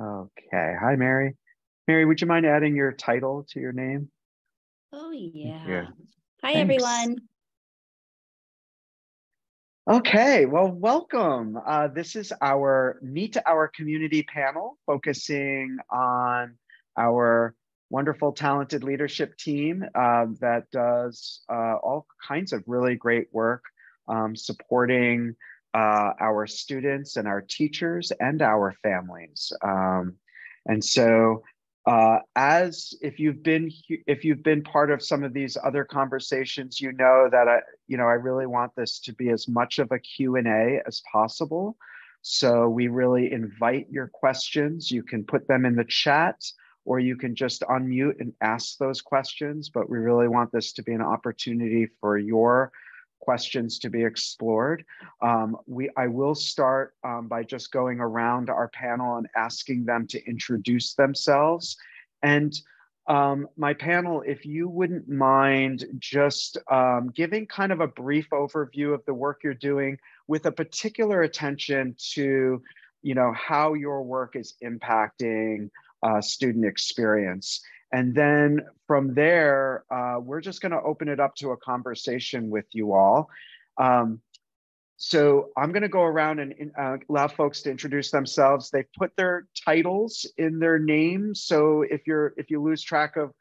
Okay. Hi, Mary. Mary, would you mind adding your title to your name? Oh, Thank you. yeah. Hi, Thanks. everyone. Okay, well, welcome. This is our Meet Our Community panel focusing on our wonderful, talented leadership team that does all kinds of really great work supporting our students and our teachers and our families. And so, as if you've been part of some of these other conversations, you know that I really want this to be as much of a Q&A as possible. So we really invite your questions. You can put them in the chat or you can just unmute and ask those questions. But we really want this to be an opportunity for your questions to be explored. I will start by just going around our panel and asking them to introduce themselves. And my panel, if you wouldn't mind just giving kind of a brief overview of the work you're doing with a particular attention to, how your work is impacting student experience. And then from there, we're just going to open it up to a conversation with you all. Um, so I'm going to go around and allow folks to introduce themselves. They've put their titles in their names, so if you lose track of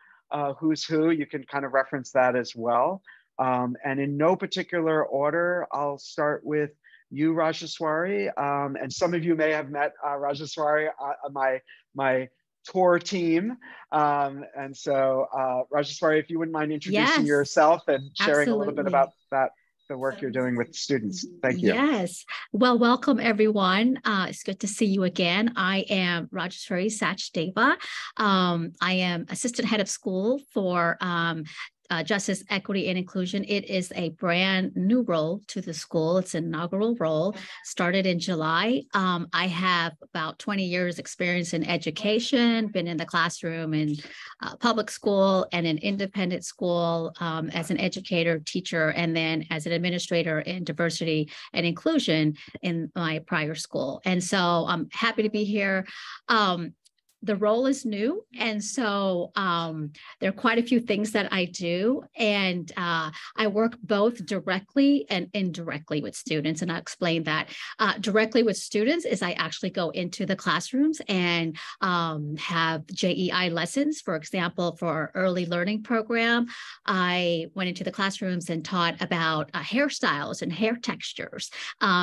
who's who, you can kind of reference that as well. And in no particular order, I'll start with you, Rajaswari. And some of you may have met Rajaswari on my tour team. And so, Rajaswari, if you wouldn't mind introducing Yes, yourself and sharing a little bit absolutely. about that, the work you're doing with students. Thank you. Yes. Well, welcome everyone. It's good to see you again. I am Rajeshwari Sachdeva. I am assistant head of school for Justice, Equity, and Inclusion. It is a brand new role to the school. It's an inaugural role, started in July. I have about 20 years experience in education, been in the classroom in public school and an independent school as an educator, teacher, and then as an administrator in diversity and inclusion in my prior school. And so I'm happy to be here. The role is new. And so there are quite a few things that I do. And I work both directly and indirectly with students. And I'll explain that. Directly with students is I actually go into the classrooms and have JEI lessons. For example, for our early learning program, I went into the classrooms and taught about hairstyles and hair textures.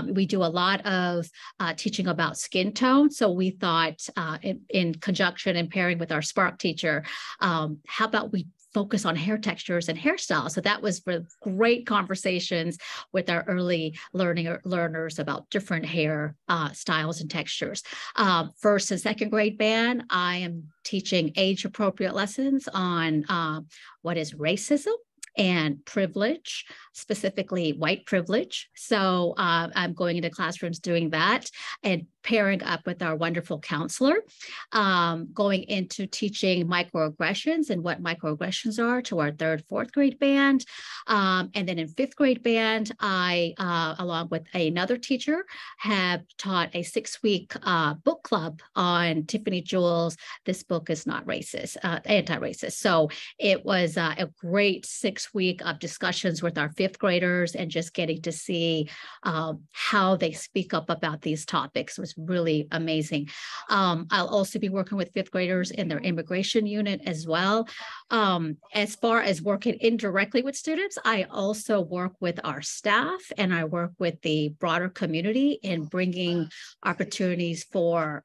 We do a lot of teaching about skin tone. So we thought in conjunction and pairing with our Spark teacher, how about we focus on hair textures and hairstyles? So that was for great conversations with our early learners about different hair styles and textures. First and second grade band, I am teaching age appropriate lessons on what is racism and privilege, specifically white privilege. So I'm going into classrooms doing that and pairing up with our wonderful counselor, going into teaching microaggressions and what microaggressions are to our third, fourth grade band. And then in fifth grade band, I, along with another teacher, have taught a 6-week book club on Tiffany Jewell's This Book Is Not Racist, Anti-Racist. So it was a great 6-week of discussions with our fifth graders and just getting to see how they speak up about these topics was really amazing. I'll also be working with fifth graders in their immigration unit as well. As far as working indirectly with students, I also work with our staff and I work with the broader community in bringing opportunities for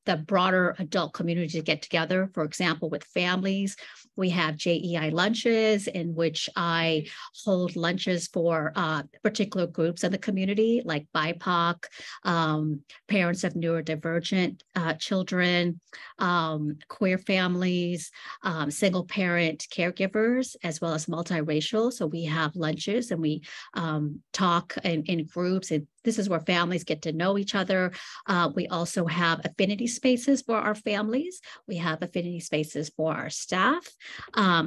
the broader adult community to get together. For example, with families, we have JEI lunches in which I hold lunches for particular groups in the community, like BIPOC, parents of neurodivergent children, queer families, single parent caregivers, as well as multiracial. So we have lunches and we talk in groups, and this is where families get to know each other. We also have affinity spaces for our families. We have affinity spaces for our staff.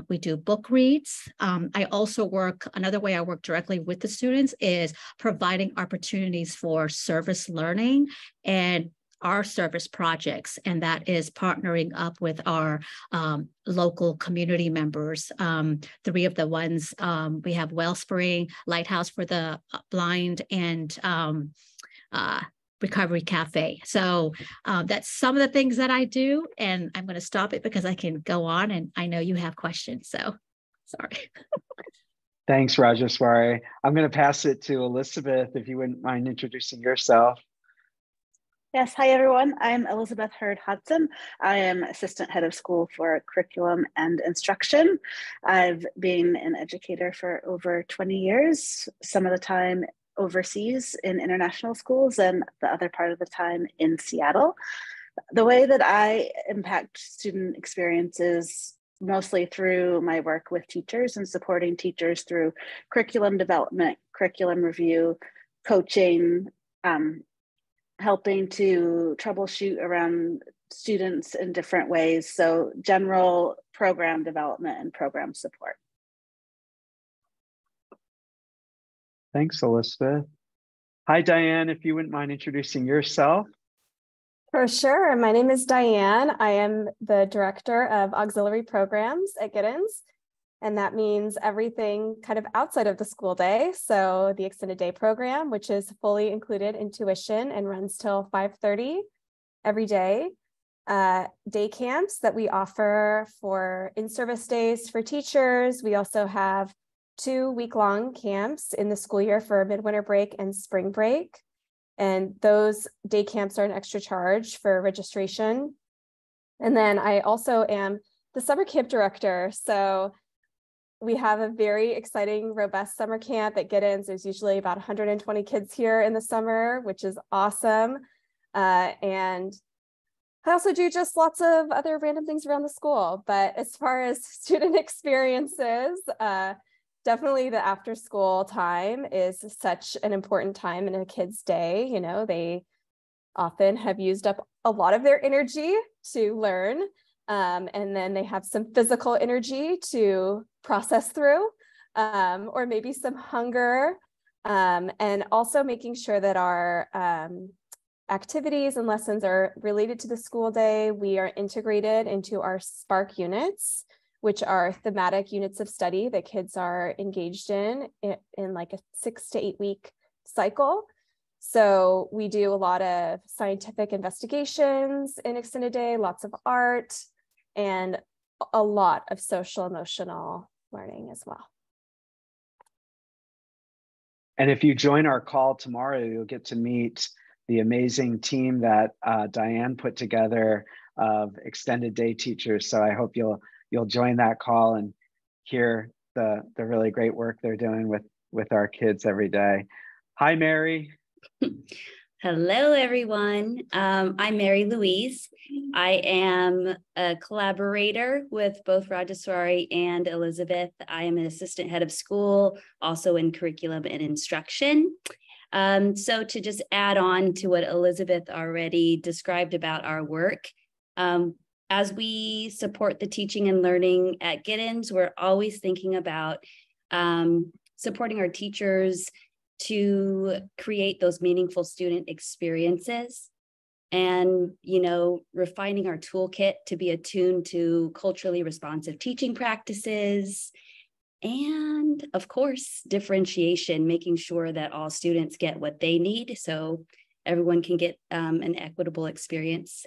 We do book reads. I also another way I work directly with the students is providing opportunities for service learning and our service projects, and that is partnering up with our local community members. Three of the ones we have Wellspring, Lighthouse for the Blind, and Recovery Cafe. So that's some of the things that I do, and I'm going to stop it because I can go on, and I know you have questions. So sorry. Thanks, Rajeshwari. I'm going to pass it to Elizabeth, if you wouldn't mind introducing yourself. Yes, hi everyone. I'm Elizabeth Hurd Hudson. I am Assistant Head of School for Curriculum and Instruction. I've been an educator for over 20 years, some of the time overseas in international schools and the other part of the time in Seattle. The way that I impact student experiences mostly through my work with teachers and supporting teachers through curriculum development, curriculum review, coaching, helping to troubleshoot around students in different ways. So general program development and program support. Thanks, Elizabeth. Hi, Diane, if you wouldn't mind introducing yourself. For sure. My name is Diane. I am the Director of Auxiliary Programs at Giddens, and that means everything kind of outside of the school day. So the extended day program, which is fully included in tuition and runs till 5:30 every day. Day camps that we offer for in-service days for teachers. We also have 2 week-long camps in the school year for midwinter break and spring break. And those day camps are an extra charge for registration. And then I also am the summer camp director. So we have a very exciting, robust summer camp at Giddens. There's usually about 120 kids here in the summer, which is awesome. And I also do just lots of other random things around the school. But as far as student experiences, definitely the after school time is such an important time in a kid's day. You know, they often have used up a lot of their energy to learn. And then they have some physical energy to process through, or maybe some hunger. And also making sure that our activities and lessons are related to the school day. We are integrated into our Spark units, which are thematic units of study that kids are engaged in like a 6 to 8 week cycle. So we do a lot of scientific investigations in extended day, lots of art, and a lot of social emotional learning as well. And if you join our call tomorrow, you'll get to meet the amazing team that Diane put together of extended day teachers. So I hope you'll join that call and hear the really great work they're doing with our kids every day. Hi, Mary. Hello, everyone. I'm Mary Louise. I am a collaborator with both Rajeshwari and Elizabeth. I am an assistant head of school, also in curriculum and instruction. So to just add on to what Elizabeth already described about our work, as we support the teaching and learning at Giddens, we're always thinking about supporting our teachers to create those meaningful student experiences and, refining our toolkit to be attuned to culturally responsive teaching practices. And of course, differentiation, making sure that all students get what they need so everyone can get an equitable experience.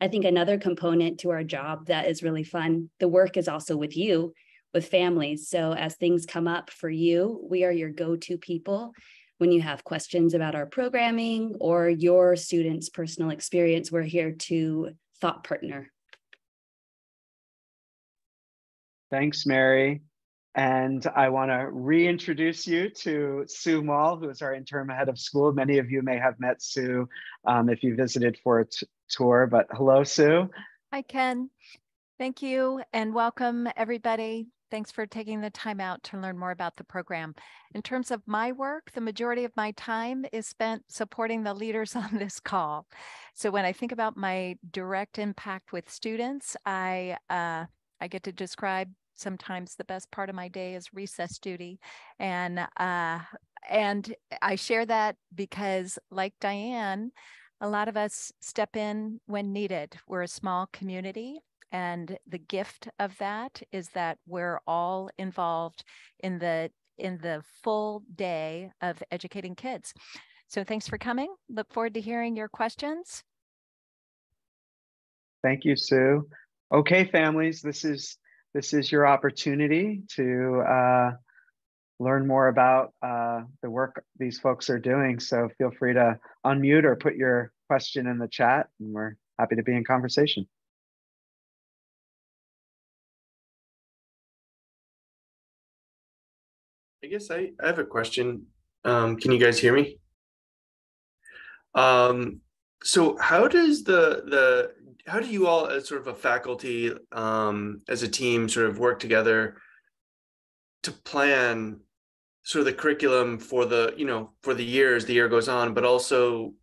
I think another component to our job that is really fun, the work is also with you, with families. So as things come up for you, we are your go-to people when you have questions about our programming or your students' personal experience. We're here to thought partner. Thanks, Mary. And I want to reintroduce you to Sue Mall, who is our interim head of school. Many of you may have met Sue if you visited for a tour, but hello, Sue. Hi, Ken. Thank you and welcome, everybody. Thanks for taking the time out to learn more about the program. In terms of my work, the majority of my time is spent supporting the leaders on this call. So when I think about my direct impact with students, I get to describe sometimes the best part of my day is recess duty. And I share that because, like Diane, A lot of us step in when needed. We're a small community, and the gift of that is that we're all involved in the full day of educating kids. So thanks for coming. Look forward to hearing your questions. Thank you, Sue. Okay, families, this is your opportunity to learn more about the work these folks are doing. So feel free to unmute or put your question in the chat, and we're happy to be in conversation. I guess I have a question. Can you guys hear me? So how does how do you all as sort of a faculty, as a team, sort of work together to plan sort of the curriculum for the, for the year goes on, but also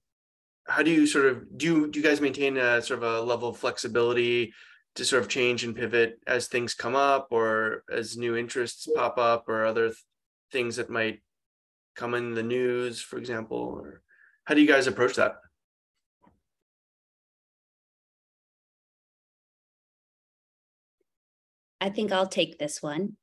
how do you sort of, do you guys maintain a sort of a level of flexibility to sort of change and pivot as things come up, or as new interests pop up, or other things that might come in the news, for example? Or how do you guys approach that? I think I'll take this one.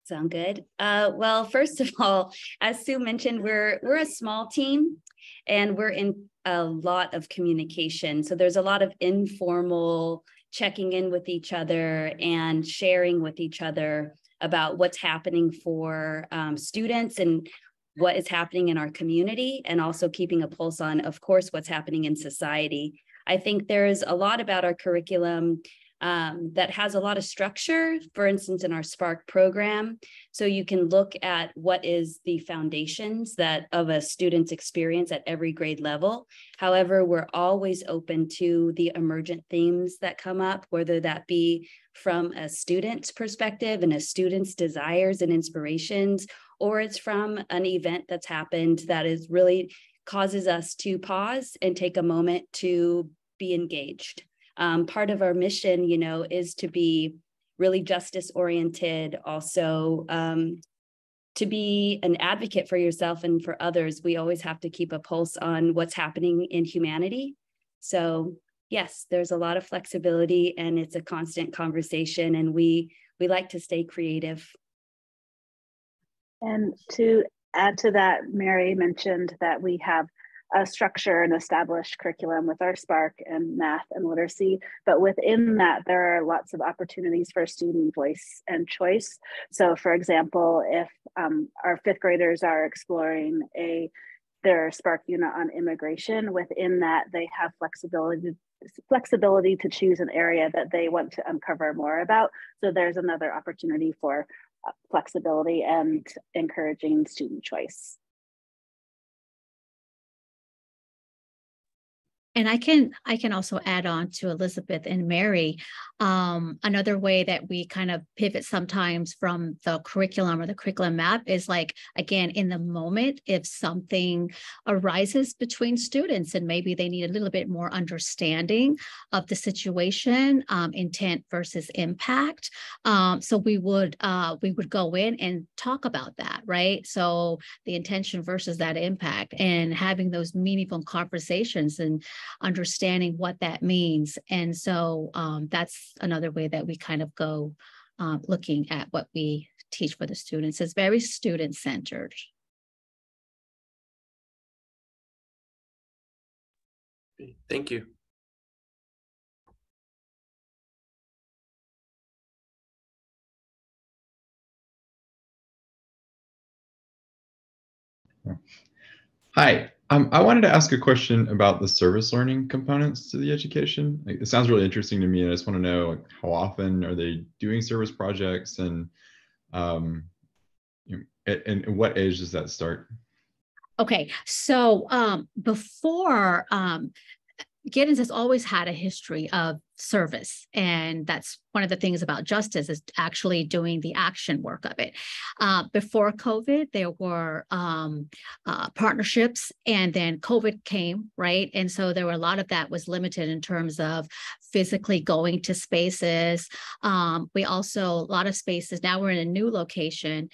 Sound good? Well, first of all, as Sue mentioned, we're a small team, and we're in a lot of communication. So there's a lot of informal checking in with each other and sharing with each other about what's happening for students and what is happening in our community, and also keeping a pulse on, of course, what's happening in society. I think there's a lot about our curriculum that has a lot of structure, for instance, in our Spark program. So you can look at what is the foundations of a student's experience at every grade level. However, we're always open to the emergent themes that come up, whether that be from a student's perspective and a student's desires and inspirations, or it's from an event that's happened that is really causes us to pause and take a moment to be engaged. Part of our mission, is to be really justice oriented, also to be an advocate for yourself and for others. We always have to keep a pulse on what's happening in humanity. So yes, there's a lot of flexibility, and it's a constant conversation, and we like to stay creative. And to add to that, Mary mentioned that we have a structure and established curriculum with our Spark and math and literacy, but within that, there are lots of opportunities for student voice and choice. So for example, if our fifth graders are exploring their Spark unit on immigration, within that they have flexibility to choose an area that they want to uncover more about. So there's another opportunity for flexibility and encouraging student choice. And I can also add on to Elizabeth and Mary. Another way that we kind of pivot sometimes from the curriculum or the curriculum map is, like, again, in the moment, if something arises between students and maybe they need a little bit more understanding of the situation, intent versus impact. So we would go in and talk about that, right? So the intention versus that impact, and having those meaningful conversations and understanding what that means. And so that's another way that we kind of go looking at what we teach for the students. It's very student-centered. Thank you. Hi, I wanted to ask a question about the service learning components to the education. It sounds really interesting to me, and I just want to know, like, how often are they doing service projects, and what age does that start? Okay, so before Giddens has always had a history of service. And that's one of the things about justice, is actually doing the action work of it. Before COVID, there were partnerships, and then COVID came, right? And so there were a lot of that was limited in terms of physically going to spaces. We also, a lot of spaces, now we're in a new location.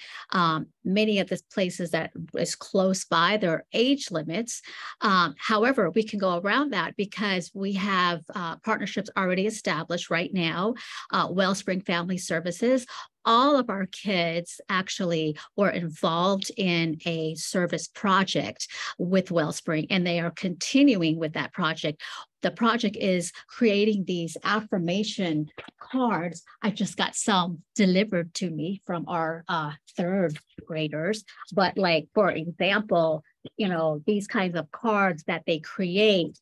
Many of the places that is close by, there are age limits. However, we can go around that because we have partnerships already established right now. Wellspring Family Services, all of our kids actually were involved in a service project with Wellspring, and they are continuing with that project. The project is creating these affirmation cards. I just got some delivered to me from our third graders. But like, for example, you know, these kinds of cards that they create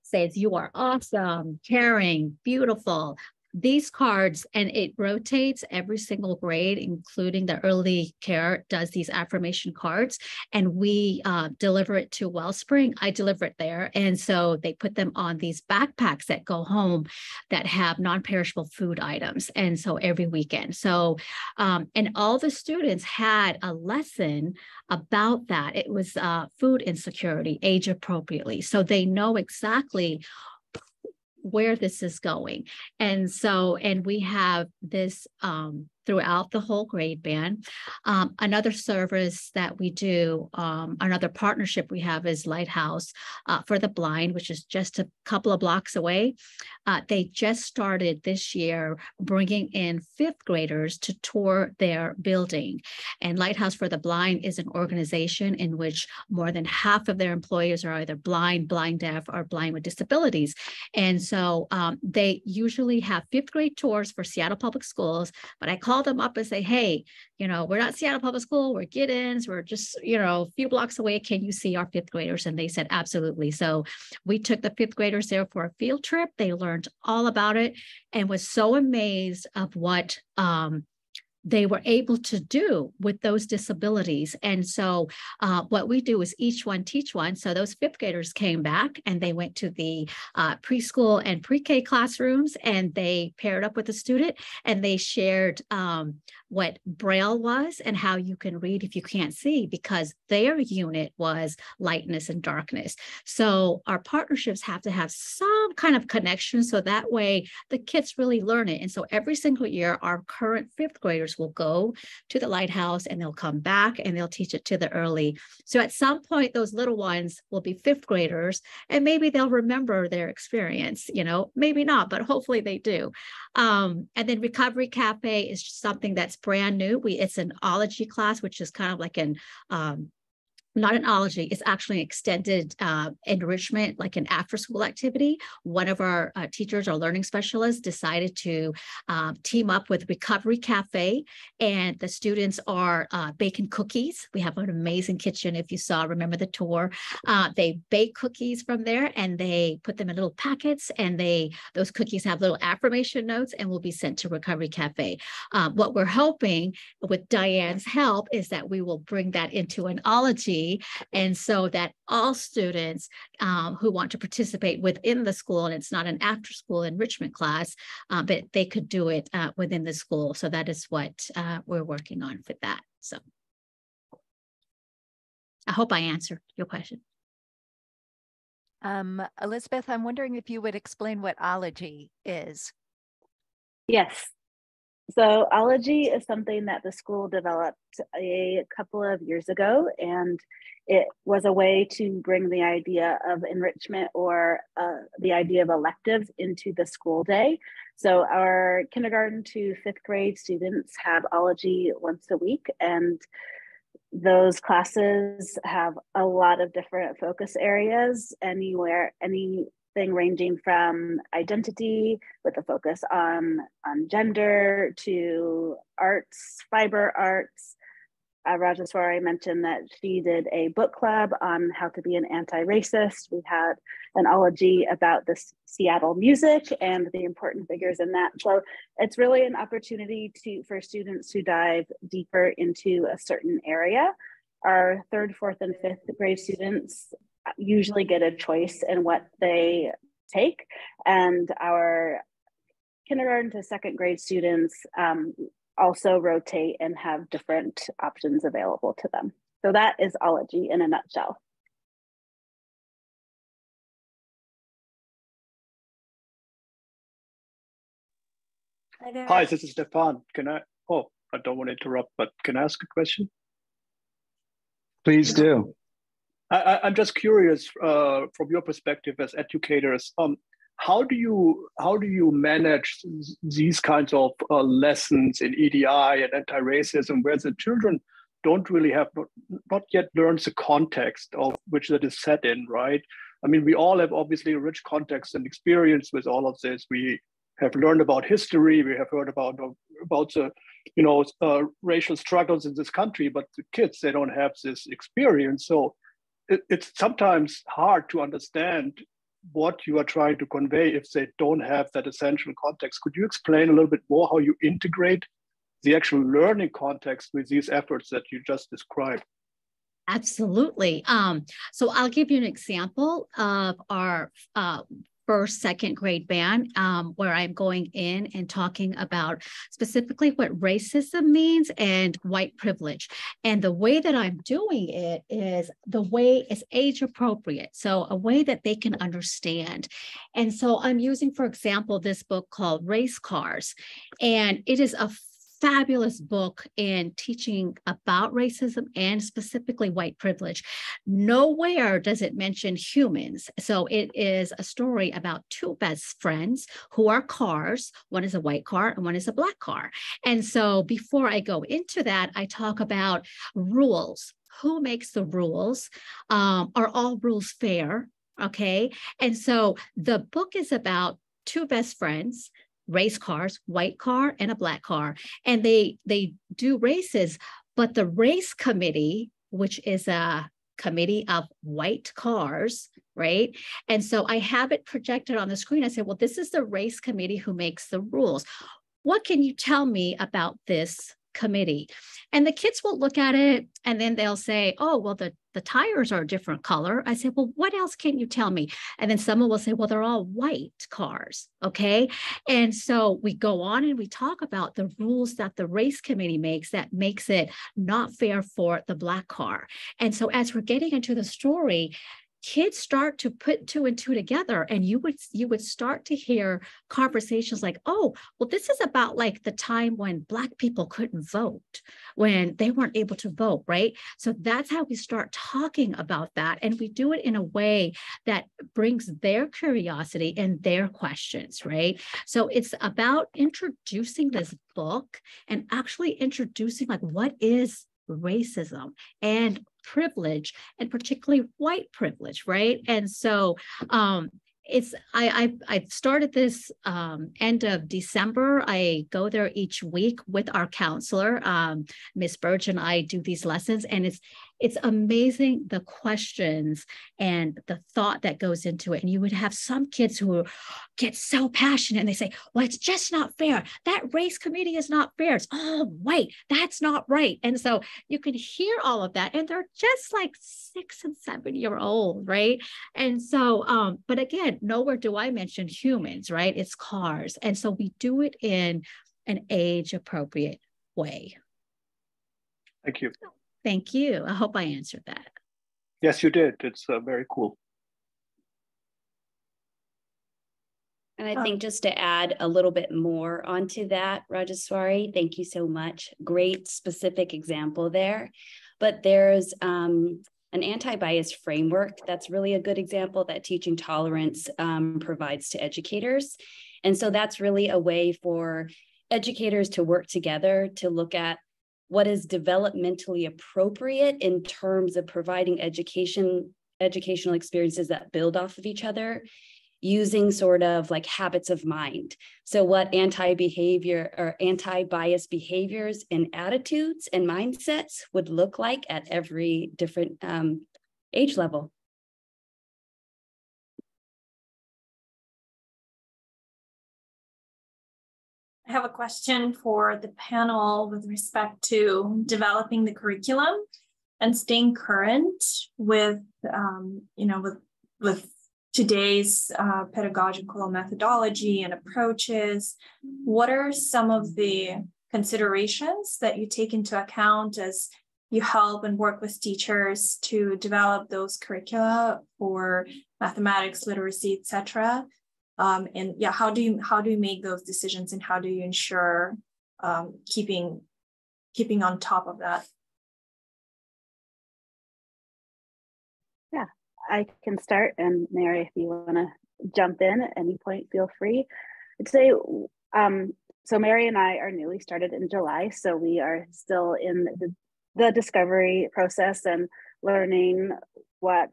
says, "You are awesome, caring, beautiful." These cards, and it rotates every single grade, including the early care, does these affirmation cards, and we deliver it to Wellspring. I deliver it there. And so they put them on these backpacks that go home that have non-perishable food items. And so every weekend. So, and all the students had a lesson about that. It was food insecurity, age appropriately. So they know exactly where this is going. And so, and we have this throughout the whole grade band. Another service that we do, another partnership we have is Lighthouse for the Blind, which is just a couple of blocks away. They just started this year bringing in fifth graders to tour their building. And Lighthouse for the Blind is an organization in which more than half of their employees are either blind, blind deaf, or blind with disabilities. And so they usually have fifth grade tours for Seattle Public Schools, but I call them up and say, "Hey, you know, we're not Seattle Public School, we're Giddens, we're just, you know, a few blocks away. Can you see our fifth graders?" And they said, absolutely. So we took the fifth graders there for a field trip. They learned all about it and was so amazed of what they were able to do with those disabilities. And so what we do is each one teach one. So those fifth graders came back and they went to the preschool and pre-K classrooms, and they paired up with a student, and they shared what Braille was and how you can read if you can't see, because their unit was lightness and darkness. So our partnerships have to have some kind of connection, so that way the kids really learn it. And so every single year, our current fifth graders will go to the Lighthouse, and they'll come back and they'll teach it to the early. So at some point, those little ones will be fifth graders, and maybe they'll remember their experience, you know, maybe not, but hopefully they do. And then Recovery Cafe is something that's brand new. It's an ology class, which is kind of like an not an ology, it's actually an extended enrichment, like an after-school activity. One of our teachers, our learning specialists, decided to team up with Recovery Cafe, and the students are baking cookies. We have an amazing kitchen. If you saw, remember the tour, they bake cookies from there, and they put them in little packets, and those cookies have little affirmation notes and will be sent to Recovery Cafe. What we're hoping with Diane's help is that we will bring that into an ology, and so that all students who want to participate within the school, and it's not an after-school enrichment class, but they could do it within the school. So that is what we're working on for that. So I hope I answered your question. Elizabeth, I'm wondering if you would explain what ology is. Yes. So ology is something that the school developed a couple of years ago, and it was a way to bring the idea of enrichment or the idea of electives into the school day. So our kindergarten to fifth grade students have ology once a week, and those classes have a lot of different focus areas, anything ranging from identity with a focus on gender to arts, fiber arts. Rajaswari mentioned that she did a book club on how to be an anti-racist. We had an ology about the Seattle music and the important figures in that. So it's really an opportunity for students to dive deeper into a certain area. Our third, fourth, and fifth grade students usually get a choice in what they take, and our kindergarten to second grade students also rotate and have different options available to them. So that is ology in a nutshell. Hi, this is Stefan. Can I, I don't want to interrupt, but can I ask a question? Please do. I'm just curious from your perspective as educators, how do you manage these kinds of lessons in EDI and anti-racism where the children don't really have not yet learned the context of which that is set in, right? I mean, we all have obviously a rich context and experience with all of this. We have learned about history. We have heard about the racial struggles in this country, but the kids, they don't have this experience. So it's sometimes hard to understand what you are trying to convey if they don't have that essential context. Could you explain a little bit more how you integrate the actual learning context with these efforts that you just described? Absolutely. So I'll give you an example of our first, second grade band, where I'm going in and talking about specifically what racism means and white privilege. And the way that I'm doing it is the way it's age appropriate. So a way that they can understand. And so I'm using, for example, this book called Race Cars. And it is a fabulous book in teaching about racism and specifically white privilege. Nowhere does it mention humans. So it is a story about two best friends who are cars. One is a white car and one is a black car. And so before I go into that, I talk about rules. Who makes the rules? Are all rules fair? Okay. And so the book is about two best friends, race cars, white car and a black car. And they do races, but the race committee, which is a committee of white cars, right? And so I have it projected on the screen. I said, well, this is the race committee who makes the rules. What can you tell me about this committee? And the kids will look at it and then they'll say, oh, well, the tires are a different color. I said, well, what else can you tell me? And then someone will say, well, they're all white cars. Okay. And so we go on and we talk about the rules that the race committee makes that makes it not fair for the black car. And so as we're getting into the story, kids start to put two and two together, and you would start to hear conversations like, oh, well, this is about like the time when Black people couldn't vote, when they weren't able to vote, right? So that's how we start talking about that. And we do it in a way that brings their curiosity and their questions, right? So it's about introducing this book and actually introducing like what is racism and privilege, and particularly white privilege, right? And so I started this end of December. I go there each week with our counselor, Miss Burge, and I do these lessons, and it's amazing the questions and the thought that goes into it. And you would have some kids who get so passionate and they say, well, it's just not fair. That race committee is not fair. It's all white. That's not right. And so you can hear all of that. And they're just like 6 and 7 year old, right? And so, but again, nowhere do I mention humans, right? It's cars. And so we do it in an age appropriate way. Thank you. Thank you. I hope I answered that. Yes, you did. It's very cool. And I think just to add a little bit more onto that, Rajeswari, thank you so much. Great specific example there. But there's an anti-bias framework that's really a good example that Teaching Tolerance provides to educators. And so that's really a way for educators to work together to look at what is developmentally appropriate in terms of providing educational experiences that build off of each other, using sort of like habits of mind. So what anti-behavior or anti-bias behaviors and attitudes and mindsets would look like at every different age level. I have a question for the panel with respect to developing the curriculum and staying current with, with today's pedagogical methodology and approaches, what are some of the considerations that you take into account as you help and work with teachers to develop those curricula for mathematics, literacy, etc.? And yeah, how do you make those decisions, and how do you ensure keeping on top of that? Yeah, I can start, and Mary, if you want to jump in at any point, feel free. I'd say, so Mary and I are newly started in July, so we are still in the discovery process and learning what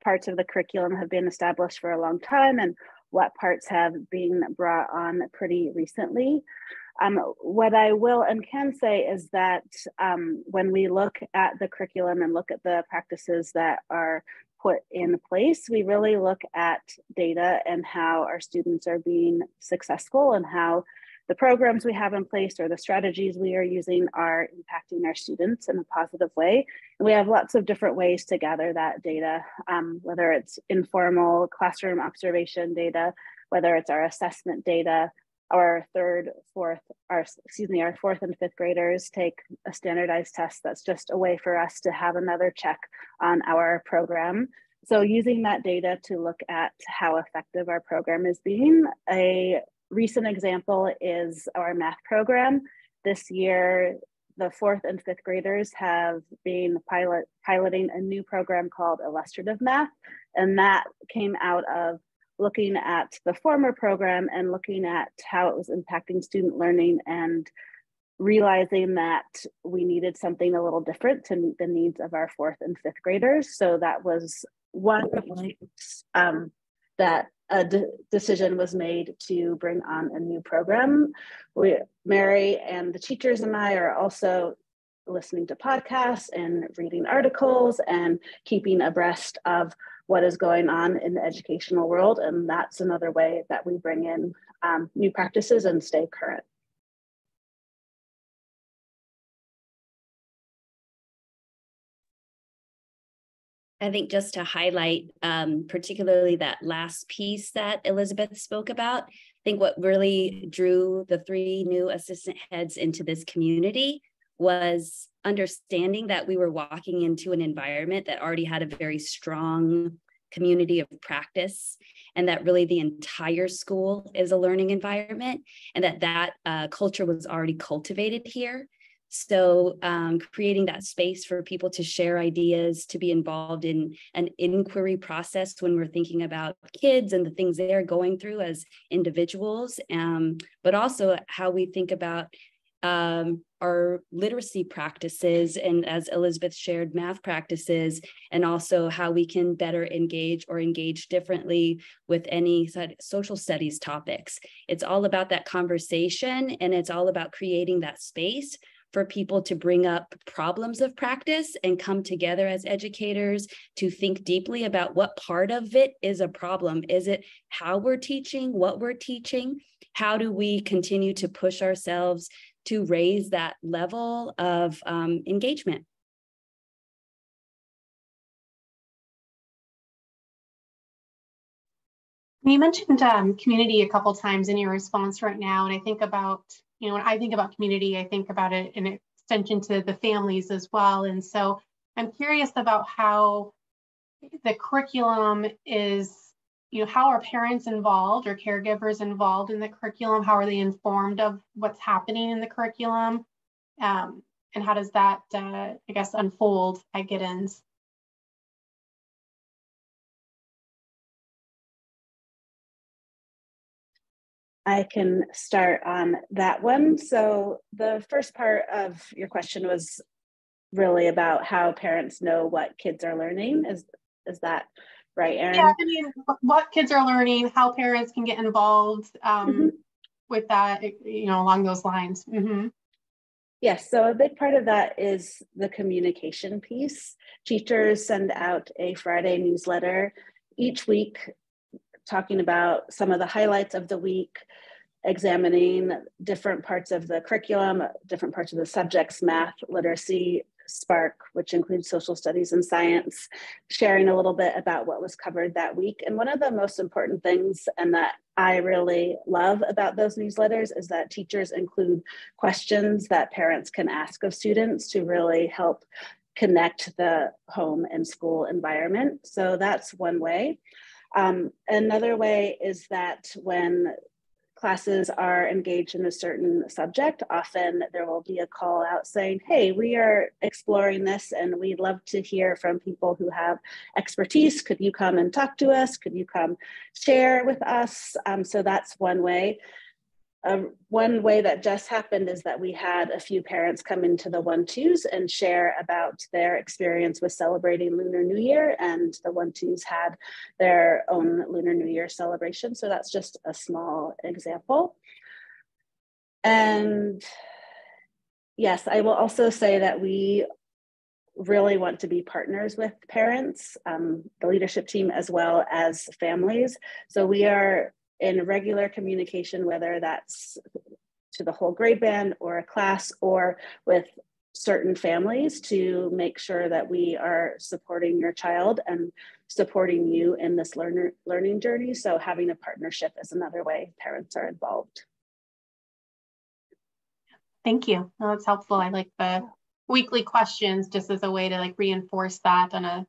parts of the curriculum have been established for a long time and what parts have been brought on pretty recently. What I will and can say is that when we look at the curriculum and look at the practices that are put in place, we really look at data and how our students are being successful and how the programs we have in place or the strategies we are using are impacting our students in a positive way. And we have lots of different ways to gather that data, whether it's informal classroom observation data, whether it's our assessment data. Our fourth and fifth graders take a standardized test. That's just a way for us to have another check on our program. So using that data to look at how effective our program is being. A recent example is our math program. This year, the fourth and fifth graders have been piloting a new program called Illustrative Math, and that came out of looking at the former program and looking at how it was impacting student learning and realizing that we needed something a little different to meet the needs of our fourth and fifth graders. So that was one that a decision was made to bring on a new program. Mary and the teachers and I are also listening to podcasts and reading articles and keeping abreast of what is going on in the educational world. And that's another way that we bring in new practices and stay current. I think just to highlight particularly that last piece that Elizabeth spoke about, I think what really drew the 3 new assistant heads into this community was understanding that we were walking into an environment that already had a very strong community of practice, and that really the entire school is a learning environment, and that culture was already cultivated here. So creating that space for people to share ideas, to be involved in an inquiry process when we're thinking about kids and the things they're going through as individuals, but also how we think about our literacy practices, and as Elizabeth shared, math practices, and also how we can better engage or engage differently with any social studies topics. It's all about that conversation, and it's all about creating that space for people to bring up problems of practice and come together as educators to think deeply about what part of it is a problem. Is it how we're teaching, what we're teaching? How do we continue to push ourselves to raise that level of engagement? You mentioned community a couple times in your response right now, and I think about, when I think about community, I think about it in extension to the families as well. And so I'm curious about how the curriculum is, how are parents involved or caregivers involved in the curriculum? How are they informed of what's happening in the curriculum? And how does that, I guess, unfold at Giddens? I can start on that one. So the first part of your question was really about how parents know what kids are learning. Is that right, Erin? Yeah, I mean, what kids are learning, how parents can get involved with that, along those lines. Yes, so a big part of that is the communication piece. Teachers send out a Friday newsletter each week talking about some of the highlights of the week, examining different parts of the curriculum, different parts of the subjects, math, literacy, Spark, which includes social studies and science, sharing a little bit about what was covered that week. And one of the most important things, and that I really love about those newsletters, is that teachers include questions that parents can ask of students to really help connect the home and school environment. So that's one way. Another way is that when classes are engaged in a certain subject, often there will be a call out saying, hey, we are exploring this and we'd love to hear from people who have expertise. Could you come and talk to us? Could you come share with us? So that's one way. One way that just happened is that we had a few parents come into the 1-2s and share about their experience with celebrating Lunar New Year, and the 1-2s had their own Lunar New Year celebration. So that's just a small example. And yes, I will also say that we really want to be partners with parents, the leadership team, as well as families. So we are in regular communication, whether that's to the whole grade band or a class or with certain families, to make sure that we are supporting your child and supporting you in this learning journey. So having a partnership is another way parents are involved. Thank you. No, that's helpful. I like the weekly questions just as a way to like reinforce that on a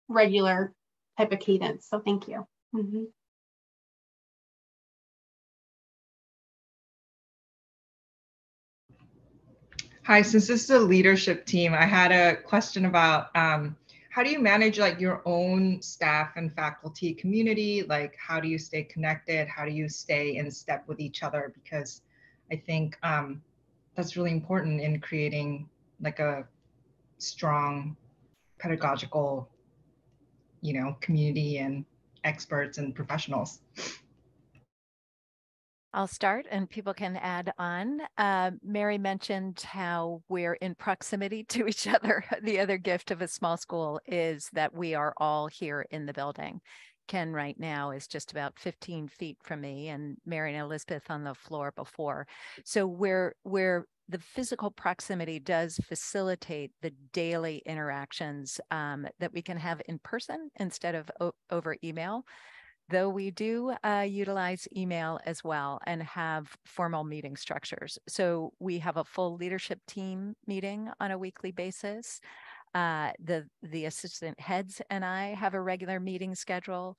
regular type of cadence. So thank you. Mm-hmm. Hi, since this is a leadership team, I had a question about how do you manage like your own staff and faculty community? Like, how do you stay connected? How do you stay in step with each other? Because I think that's really important in creating like a strong pedagogical, community and experts and professionals. I'll start and people can add on. Mary mentioned how we're in proximity to each other. The other gift of a small school is that we are all here in the building. Ken right now is just about 15 feet from me, and Mary and Elizabeth on the floor before. So where the physical proximity does facilitate the daily interactions that we can have in person instead of over email. Though we do utilize email as well and have formal meeting structures. So we have a full leadership team meeting on a weekly basis. The assistant heads and I have a regular meeting schedule.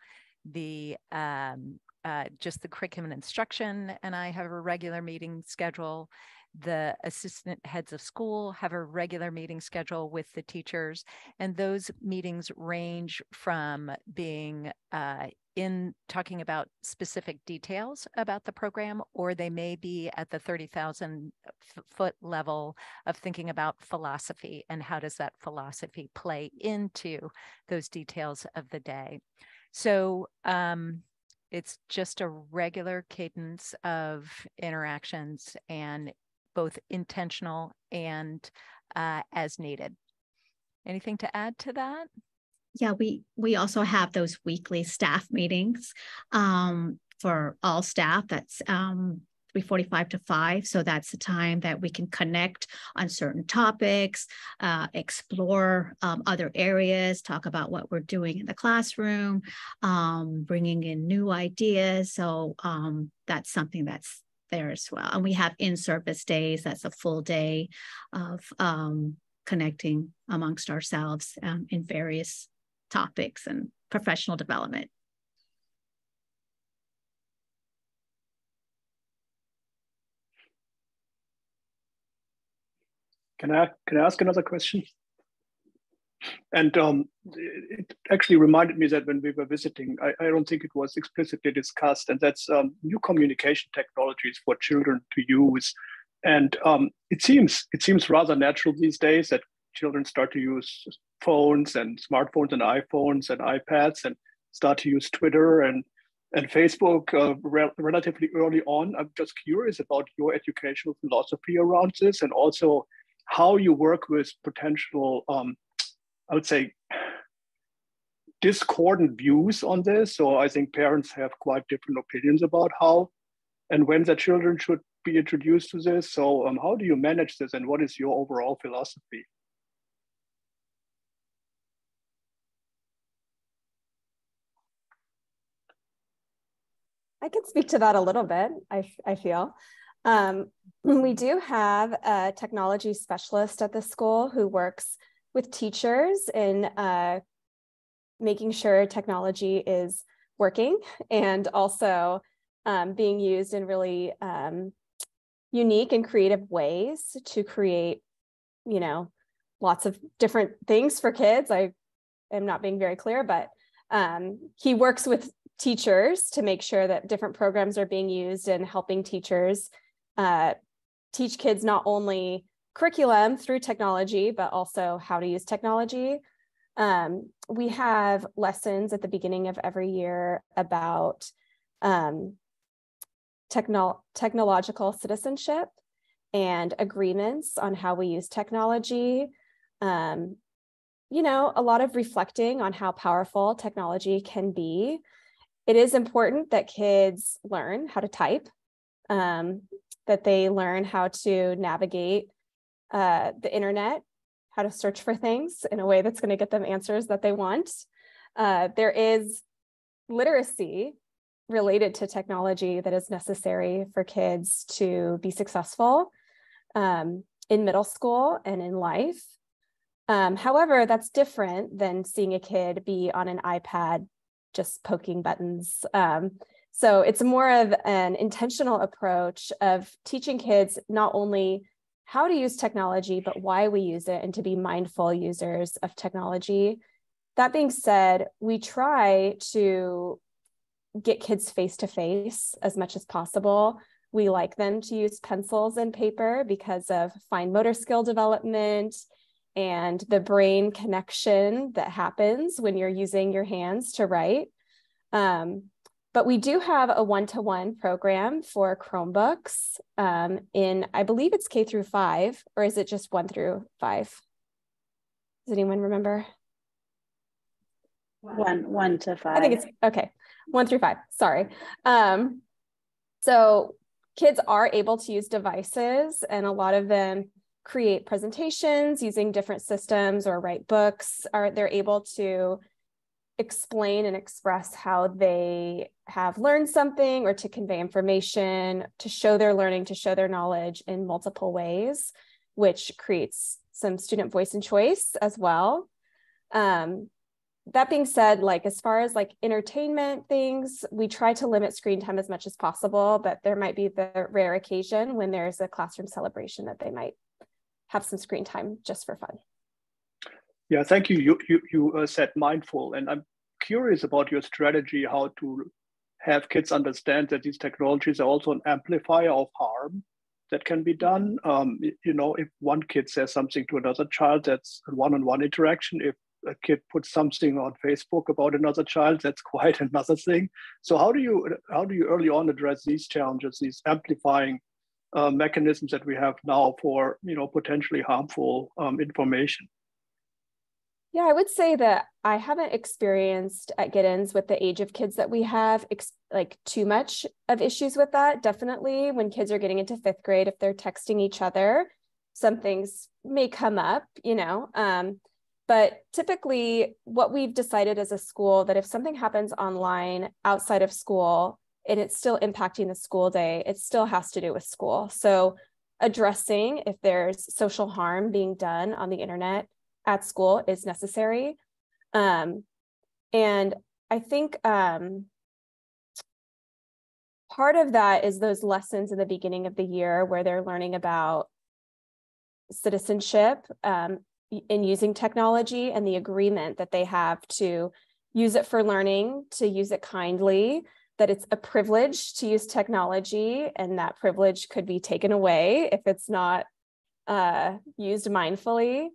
Just the curriculum and instruction and I have a regular meeting schedule. The assistant heads of school have a regular meeting schedule with the teachers, and those meetings range from being in talking about specific details about the program, or they may be at the 30,000 foot level of thinking about philosophy and how does that philosophy play into those details of the day. So it's just a regular cadence of interactions, and both intentional and as needed. Anything to add to that? Yeah, we also have those weekly staff meetings for all staff. That's 3:45 to 5. So that's the time that we can connect on certain topics, explore other areas, talk about what we're doing in the classroom, bringing in new ideas. So that's something that's there as well. And we have in-service days. That's a full day of connecting amongst ourselves in various topics and professional development. Can I ask another question? And it actually reminded me that when we were visiting, I don't think it was explicitly discussed, and that's new communication technologies for children to use. And it seems rather natural these days that children start to use phones and smartphones and iPhones and iPads and start to use Twitter and Facebook relatively early on. I'm just curious about your educational philosophy around this, and also how you work with potential, I would say, discordant views on this. So I think parents have quite different opinions about how and when their children should be introduced to this. So how do you manage this, and what is your overall philosophy? I can speak to that a little bit, I feel. We do have a technology specialist at the school who works with teachers in making sure technology is working and also being used in really unique and creative ways to create, you know, lots of different things for kids. I am not being very clear, but he works with teachers to make sure that different programs are being used and helping teachers teach kids not only curriculum through technology, but also how to use technology. We have lessons at the beginning of every year about technological citizenship and agreements on how we use technology. You know, a lot of reflecting on how powerful technology can be. It is important that kids learn how to type, that they learn how to navigate the internet, how to search for things in a way that's going to get them answers that they want. There is literacy related to technology that is necessary for kids to be successful in middle school and in life. However, that's different than seeing a kid be on an iPad just poking buttons. So it's more of an intentional approach of teaching kids not only how to use technology, but why we use it and to be mindful users of technology. That being said, we try to get kids face-to-face as much as possible. We like them to use pencils and paper because of fine motor skill development and the brain connection that happens when you're using your hands to write. But we do have a one-to-one program for Chromebooks in, I believe it's K through 5, or is it just 1 through 5? Does anyone remember? 1 to 5. I think it's, okay, 1 through 5, sorry. So kids are able to use devices, and a lot of them create presentations using different systems or write books. They're able to explain and express how they have learned something or to convey information, to show their learning, to show their knowledge in multiple ways, which creates some student voice and choice as well. That being said, like as far as like entertainment things, we try to limit screen time as much as possible, but there might be the rare occasion when there's a classroom celebration that they might have some screen time just for fun. Yeah, thank you. You said mindful, and I'm curious about your strategy, how to have kids understand that these technologies are also an amplifier of harm that can be done. You know, if one kid says something to another child, that's a one-on-one interaction. If a kid puts something on Facebook about another child, that's quite another thing. So how do you early on address these challenges, these amplifying mechanisms that we have now for, you know, potentially harmful information? Yeah, I would say that I haven't experienced at Giddens with the age of kids that we have like too much of issues with that. Definitely when kids are getting into 5th grade, if they're texting each other, some things may come up, you know. But typically what we've decided as a school that if something happens online outside of school and it's still impacting the school day, it still has to do with school. So addressing if there's social harm being done on the internet at school is necessary. And I think part of that is those lessons in the beginning of the year where they're learning about citizenship in using technology and the agreement that they have to use it for learning, to use it kindly, that it's a privilege to use technology and that privilege could be taken away if it's not used mindfully.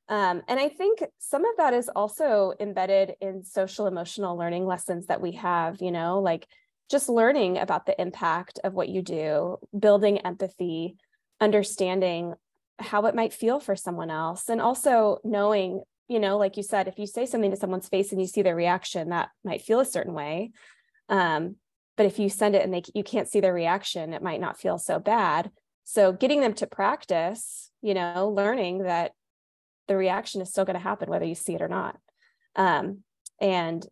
And I think some of that is also embedded in social emotional learning lessons that we have, you know, like just learning about the impact of what you do, building empathy, understanding how it might feel for someone else, and also knowing, you know, like you said, if you say something to someone's face and you see their reaction, that might feel a certain way. But if you send it and you can't see their reaction, it might not feel so bad. So getting them to practice, you know, learning that the reaction is still going to happen whether you see it or not. And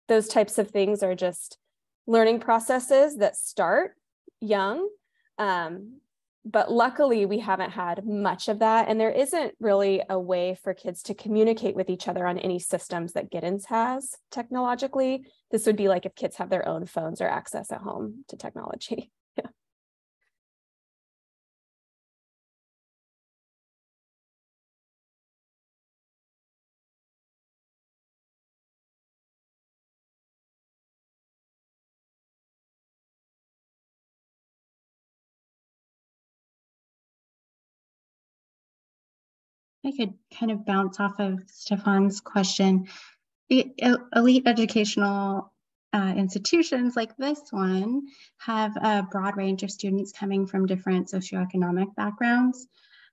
those types of things are just learning processes that start young. But luckily we haven't had much of that. And there isn't really a way for kids to communicate with each other on any systems that Giddens has technologically. This would be like if kids have their own phones or access at home to technology. Yeah. I could kind of bounce off of Stefan's question. The elite educational institutions like this one have a broad range of students coming from different socioeconomic backgrounds.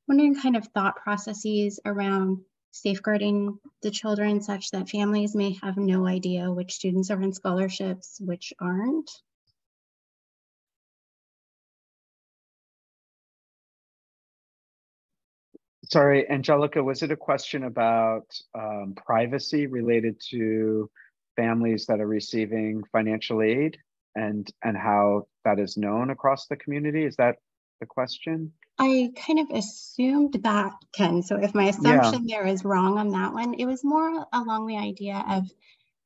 Wondering kind of thought processes around safeguarding the children such that families may have no idea which students are in scholarships, which aren't. Sorry, Angelica, was it a question about privacy related to families that are receiving financial aid and how that is known across the community? Is that the question? I kind of assumed that, Ken. So if my assumption there is wrong on that one, it was more along the idea of,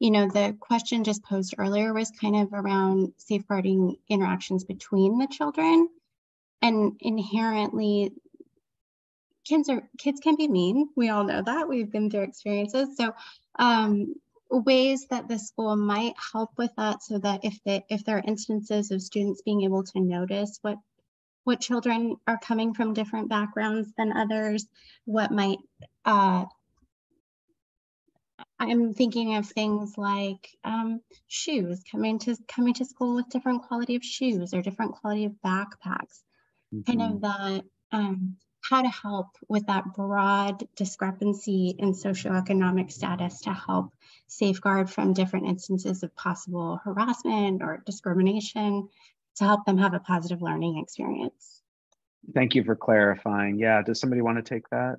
you know, the question just posed earlier was kind of around safeguarding interactions between the children. And inherently, kids can be mean. We all know that. We've been through experiences. So ways that the school might help with that, so that if there are instances of students being able to notice what children are coming from different backgrounds than others, what might I'm thinking of things like shoes, coming to school with different quality of shoes or different quality of backpacks. Kind of that how to help with that broad discrepancy in socioeconomic status to help safeguard from different instances of possible harassment or discrimination, to help them have a positive learning experience. Thank you for clarifying. Yeah, does somebody want to take that?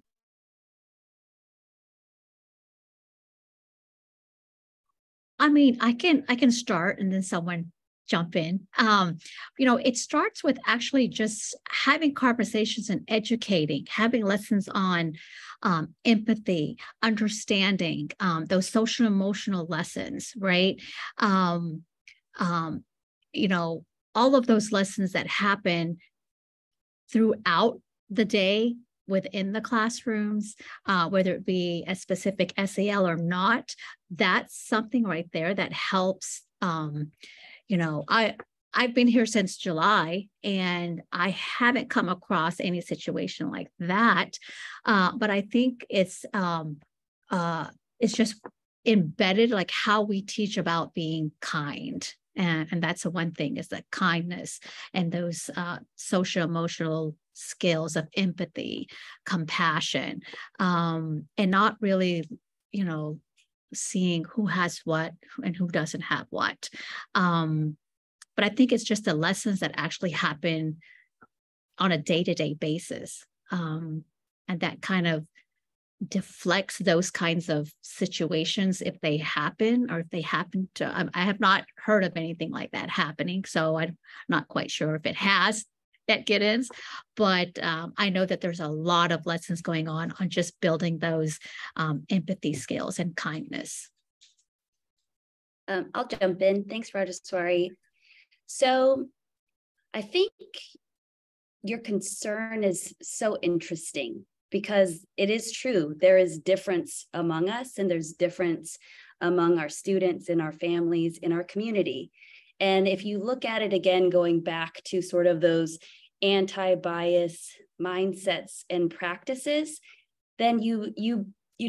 I mean, I can start and then someone jump in. You know, it starts with actually just having conversations and educating, having lessons on empathy, understanding, those social emotional lessons, right? You know, all of those lessons that happen throughout the day within the classrooms, whether it be a specific SEL or not, that's something right there that helps. You know, I've been here since July and I haven't come across any situation like that. But I think it's just embedded, like how we teach about being kind. And that's the one thing, is that kindness and those social emotional skills of empathy, compassion, and not really, you know, seeing who has what and who doesn't have what. But I think it's just the lessons that actually happen on a day-to-day basis. And that kind of deflects those kinds of situations if they happen, or if they happen to, I have not heard of anything like that happening. So I'm not quite sure if it has at Giddens, but I know that there's a lot of lessons going on just building those empathy skills and kindness. I'll jump in. Thanks, Rajaswari. So I think your concern is so interesting, because it is true. There is difference among us, and there's difference among our students, in our families, in our community. And if you look at it again, going back to sort of those anti-bias mindsets and practices, then you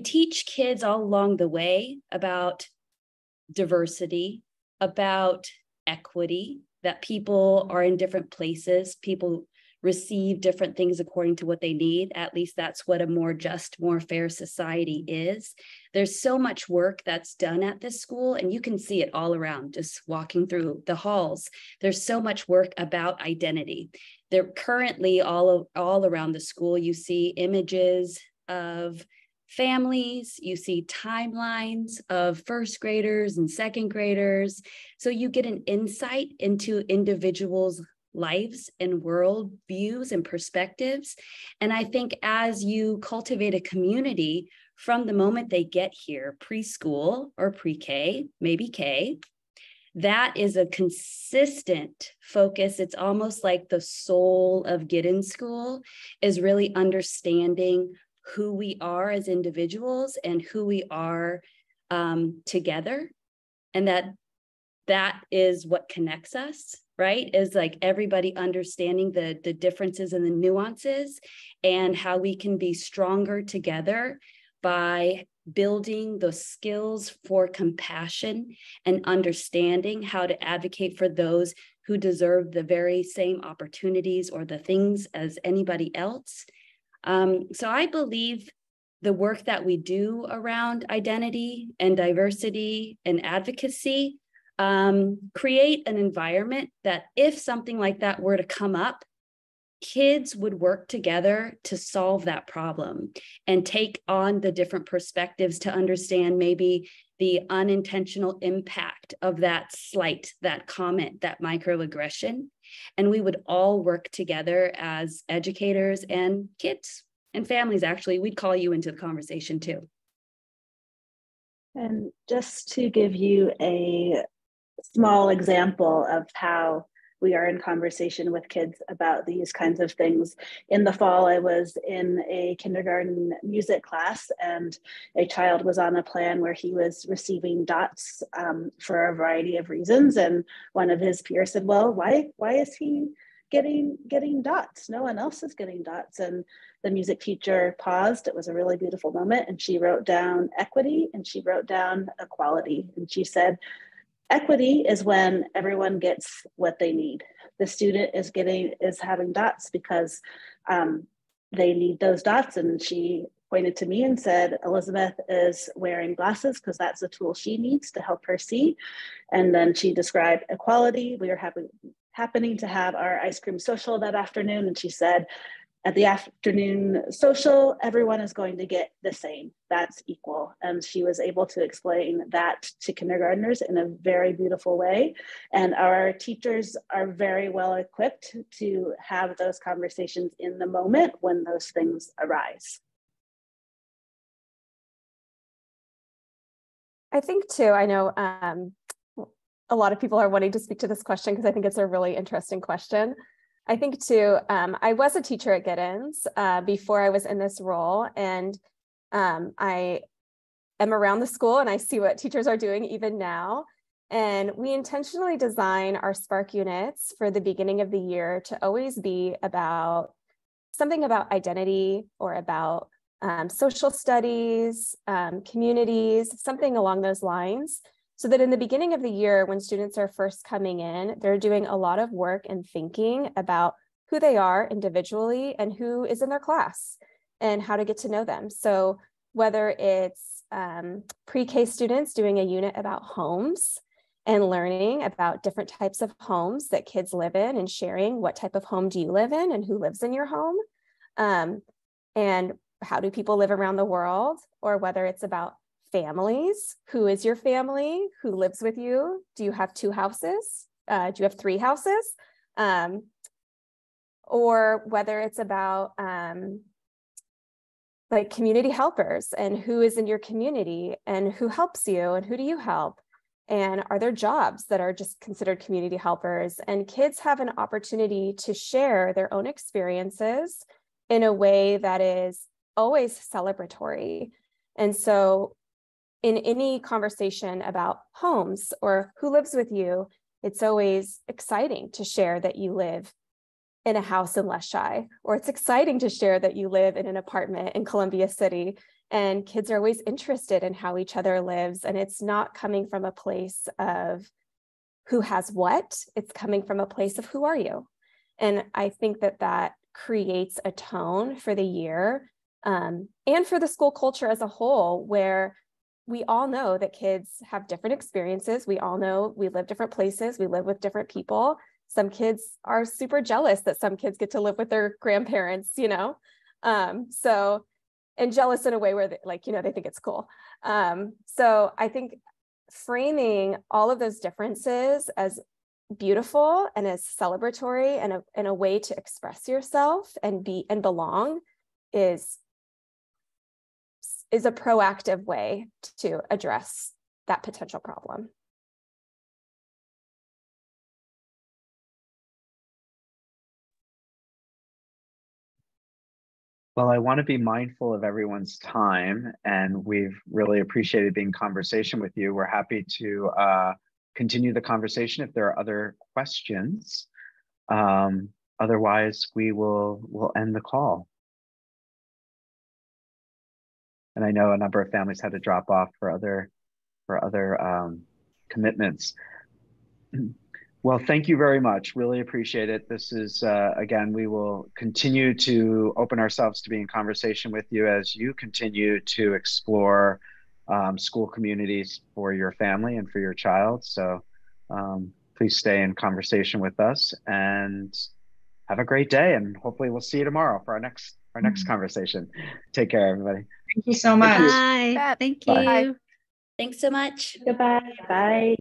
teach kids all along the way about diversity, about equity, that people are in different places, people receive different things according to what they need. At least that's what a more just, more fair society is. There's so much work that's done at this school, and you can see it all around, just walking through the halls. There's so much work about identity. There currently all around the school, you see images of families, you see timelines of first graders and second graders. So you get an insight into individuals' lives and world views and perspectives. And I think as you cultivate a community from the moment they get here, preschool or pre-K, maybe K, that is a consistent focus. It's almost like the soul of Giddens School is really understanding who we are as individuals and who we are together. And that is what connects us, right? Is like everybody understanding the differences and the nuances and how we can be stronger together by building the skills for compassion and understanding how to advocate for those who deserve the very same opportunities or the things as anybody else. So I believe the work that we do around identity and diversity and advocacy create an environment that if something like that were to come up, kids would work together to solve that problem and take on the different perspectives to understand maybe the unintentional impact of that slight, that comment, that microaggression. And we would all work together as educators and kids and families. Actually, we'd call you into the conversation too. And just to give you a small example of how we are in conversation with kids about these kinds of things. In the fall, I was in a kindergarten music class and a child was on a plan where he was receiving dots for a variety of reasons. And one of his peers said, well, why is he getting dots? No one else is getting dots. And the music teacher paused. It was a really beautiful moment. And she wrote down equity and she wrote down equality. And she said, equity is when everyone gets what they need. The student is having dots because they need those dots. And she pointed to me and said, Elizabeth is wearing glasses because that's the tool she needs to help her see. And then she described equality. We were happening to have our ice cream social that afternoon. And she said, at the afternoon social, everyone is going to get the same. That's equal. And she was able to explain that to kindergartners in a very beautiful way. And our teachers are very well equipped to have those conversations in the moment when those things arise. I think too, I know a lot of people are wanting to speak to this question because I think it's a really interesting question. I think too, I was a teacher at Giddens before I was in this role, and I am around the school and I see what teachers are doing even now. And we intentionally design our Spark units for the beginning of the year to always be about something about identity or about social studies, communities, something along those lines. So that in the beginning of the year, when students are first coming in, they're doing a lot of work and thinking about who they are individually and who is in their class and how to get to know them. So whether it's pre-K students doing a unit about homes and learning about different types of homes that kids live in and sharing what type of home do you live in and who lives in your home, and how do people live around the world, or whether it's about families, who is your family, who lives with you, do you have 2 houses, do you have 3 houses, or whether it's about like community helpers and who is in your community and who helps you and who do you help, and are there jobs that are just considered community helpers. And kids have an opportunity to share their own experiences in a way that is always celebratory. And so in any conversation about homes or who lives with you, it's always exciting to share that you live in a house in Leschi, or it's exciting to share that you live in an apartment in Columbia City. And kids are always interested in how each other lives. And it's not coming from a place of who has what, it's coming from a place of who are you? And I think that that creates a tone for the year and for the school culture as a whole, where we all know that kids have different experiences. We all know we live different places. We live with different people. Some kids are super jealous that some kids get to live with their grandparents, you know? and jealous in a way where they, like, you know, they think it's cool. So I think framing all of those differences as beautiful and as celebratory and a way to express yourself and be and belong is a proactive way to address that potential problem. Well, I want to be mindful of everyone's time, and we've really appreciated being in conversation with you. We're happy to continue the conversation if there are other questions. Otherwise, we'll end the call. And I know a number of families had to drop off for other commitments. Well, thank you very much. Really appreciate it. This is, again, we will continue to open ourselves to be in conversation with you as you continue to explore school communities for your family and for your child. So please stay in conversation with us and have a great day. And hopefully we'll see you tomorrow for our next conversation. Take care, everybody. Thank you so much. Bye. Thank you. Bye. Thanks so much. Goodbye. Bye.